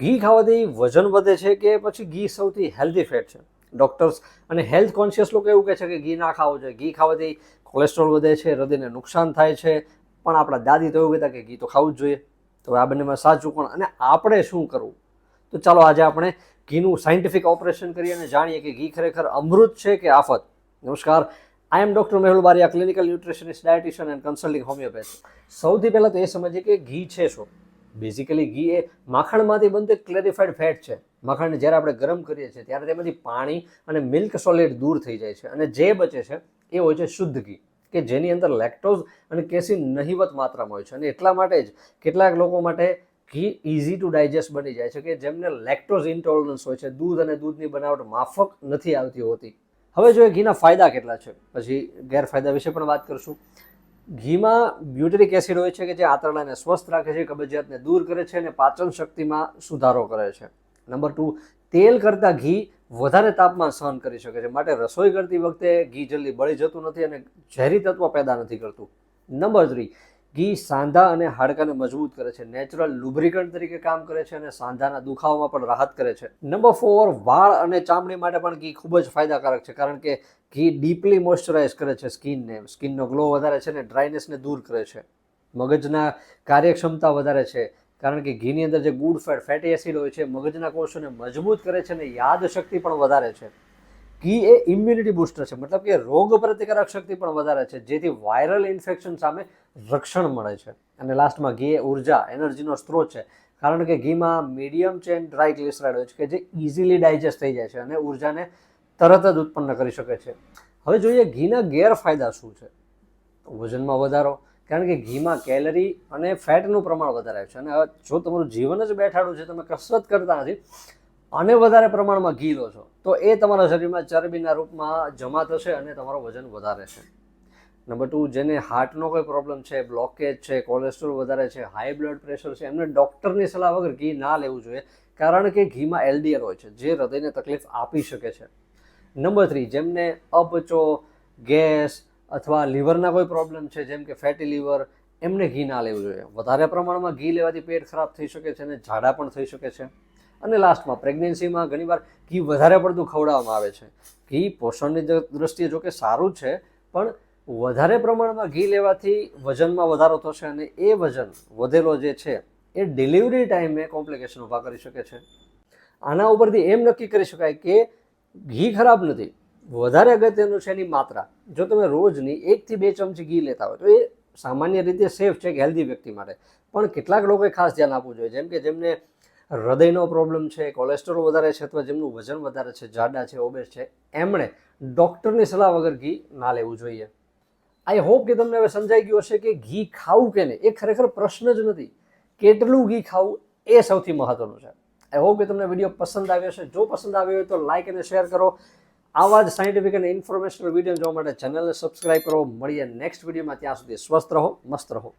ઘી ખાવાથી વજન વધે છે કે પછી ઘી સૌથી હેલ્ધી ફેટ છે? ડૉક્ટર્સ અને હેલ્થ કોન્શિયસ લોકો એવું કહે છે કે ઘી ના ખાવું જોઈએ, ઘી ખાવાથી કોલેસ્ટ્રોલ વધે છે, હૃદયને નુકસાન થાય છે, પણ આપણા દાદી તો એવું કહેતા કે ઘી તો ખાવું જ જોઈએ. તો આ બંનેમાં સાચું કોણ અને આપણે શું કરવું? તો ચાલો આજે આપણે ઘીનું સાયન્ટિફિક ઓપરેશન કરીએ અને જાણીએ કે ઘી ખરેખર અમૃત છે કે આફત. નમસ્કાર, I am doctor Mehul Baria, clinical nutritionist, dietitian and consulting homeopath. સૌથી પહેલાં તો એ સમજીએ કે ઘી છે શું. બેઝિકલી ઘી એ માખણમાંથી બનતું એક ક્લેરિફાઈડ ફેટ છે. માખણને જ્યારે આપણે ગરમ કરીએ છીએ ત્યારે તેમાંથી પાણી અને મિલ્ક સોલિડ દૂર થઈ જાય છે અને જે બચે છે એ હોય છે શુદ્ધ ઘી, કે જેની અંદર લેક્ટોઝ અને કેસીન નહિવત માત્રામાં હોય છે. અને એટલા માટે જ કેટલાક લોકો માટે ઘી ઇઝી ટુ ડાયજેસ્ટ બની જાય છે, કે જેમને લેક્ટોઝ ઇન્ટોલરન્સ હોય છે, દૂધ અને દૂધની બનાવટ માફક નથી આવતી હોતી. હવે જોઈએ ઘીના ફાયદા કેટલા છે, પછી ગેરફાયદા વિશે પણ વાત કરશું. ઘીમાં બ્યુટેરિક એસિડ હોય છે કે જે આંતરડાને સ્વસ્થ રાખે છે, કબજિયાતને દૂર કરે છે અને પાચન શક્તિમાં સુધારો કરે છે. નંબર 2, તેલ કરતાં ઘી વધારે તાપમાન સહન કરી શકે છે, માટે રસોઈ કરતી વખતે ઘી જલ્દી બળી જતું નથી અને ઝેરી તત્વો પેદા નથી કરતું. નંબર 3, ઘી સાંધા અને હાડકાને મજબૂત કરે છે, નેચરલ લુબ્રિકન્ટ તરીકે કામ કરે છે અને સાંધાના દુખાવામાં પણ રાહત કરે છે. નંબર 4, વાળ અને ચામડી માટે પણ ઘી ખૂબ જ ફાયદાકારક છે, કારણ કે ઘી ડીપલી મોઇશ્ચરાઇઝ કરે છે સ્કિનનો ગ્લો વધારે છે અને ડ્રાયનેસને દૂર કરે છે. મગજના કાર્યક્ષમતા વધારે છે, કારણ કે ઘીની અંદર જે ગુડ ફેટી એસિડ હોય છે મગજના કોષોને મજબૂત કરે છે અને યાદશક્તિ પણ વધારે છે. ઘી એ ઇમ્યુનિટી બૂસ્ટર છે, મતલબ કે રોગ પ્રતિકારક શક્તિ પણ વધારે છે, જેથી વાયરલ ઇન્ફેક્શન સામે રક્ષણ મળે છે. અને લાસ્ટમાં ઘી એ ઉર્જા એનર્જીનો સ્ત્રોત છે, કારણ કે ઘીમાં મીડિયમ ચેન ડ્રાય ગ્લિસરાઇડ હોય છે કે જે ઇઝીલી ડાયજેસ્ટ થઈ જાય છે અને ઉર્જાને તરત જ ઉત્પન્ન કરી શકે છે. હવે જોઈએ ઘીના ગેરફાયદા શું છે. વજનમાં વધારો, કારણ કે ઘીમાં કેલરી અને ફેટનું પ્રમાણ વધારે છે અને જો તમારું જીવન જ બેઠાડું છે, તમે કસરત કરતા નથી અને વધારે પ્રમાણમાં ઘી લો છો, તો એ તમારા શરીરમાં ચરબીના રૂપમાં જમા થશે અને તમારું વજન વધારે છે. નંબર 2, જેને હાર્ટનો કોઈ પ્રોબ્લેમ છે, બ્લોકેજ છે, કોલેસ્ટ્રોલ વધારે છે, હાઈ બ્લડ પ્રેશર છે, એમને ડૉક્ટરની સલાહ વગર ઘી ના લેવું જોઈએ, કારણ કે ઘીમાં LDL હોય છે જે હૃદયને તકલીફ આપી શકે છે. નંબર 3, જેમને અપચો, ગેસ અથવા લીવરના કોઈ પ્રોબ્લેમ છે જેમ કે ફેટી લીવર, એમને ઘી ના લેવું જોઈએ. વધારે પ્રમાણમાં ઘી લેવાથી પેટ ખરાબ થઈ શકે છે અને ઝાડા પણ થઈ શકે છે. અને લાસ્ટમાં પ્રેગ્નન્સીમાં ઘણીવાર ઘી વધારે પડતું ખવડાવવામાં આવે છે. ઘી પોષણની દ્રષ્ટિએ જો કે સારું છે, પણ વધારે પ્રમાણમાં ઘી લેવાથી વજનમાં વધારો થશે અને એ વજન વધેલો જે છે એ ડિલિવરી ટાઈમે કોમ્પ્લિકેશન ઊભા કરી શકે છે. આના ઉપરથી એમ નક્કી કરી શકાય કે ઘી ખરાબ નથી, વધારે અગત્યનું છે એની માત્રા. જો તમે રોજની 1 થી 2 ચમચી ઘી લેતા હોય તો એ સામાન્ય રીતે સેફ છે કે હેલ્ધી વ્યક્તિ માટે, પણ કેટલાક લોકોએ ખાસ ધ્યાન આપવું જોઈએ, જેમ કે જેમને હૃદયનો પ્રોબ્લેમ છે, કોલેસ્ટ્રોલ વધારે છે અથવા જેમનું વજન વધારે છે, જાડા છે, ઓબેસ છે, એમણે ડૉક્ટરની સલાહ વગર ઘી ના લેવું જોઈએ. આઈ હોપ કે તમને હવે સમજાઈ ગયું હશે કે ઘી ખાવું કે નહીં એ ખરેખર પ્રશ્ન જ નથી, કેટલું ઘી ખાવું એ સૌથી મહત્વનું છે. આઈ હોપ કે તમને વિડીયો પસંદ આવ્યો હશે. જો પસંદ આવ્યો હોય તો લાઇક અને શેર કરો. આવા જ સાયન્ટિફિક અને ઇન્ફોર્મેશનલ વિડીયો જોવા માટે ચેનલને સબસ્ક્રાઇબ કરો. મળીએ નેક્સ્ટ વિડીયોમાં. ત્યાં સુધી સ્વસ્થ રહો, મસ્ત રહો.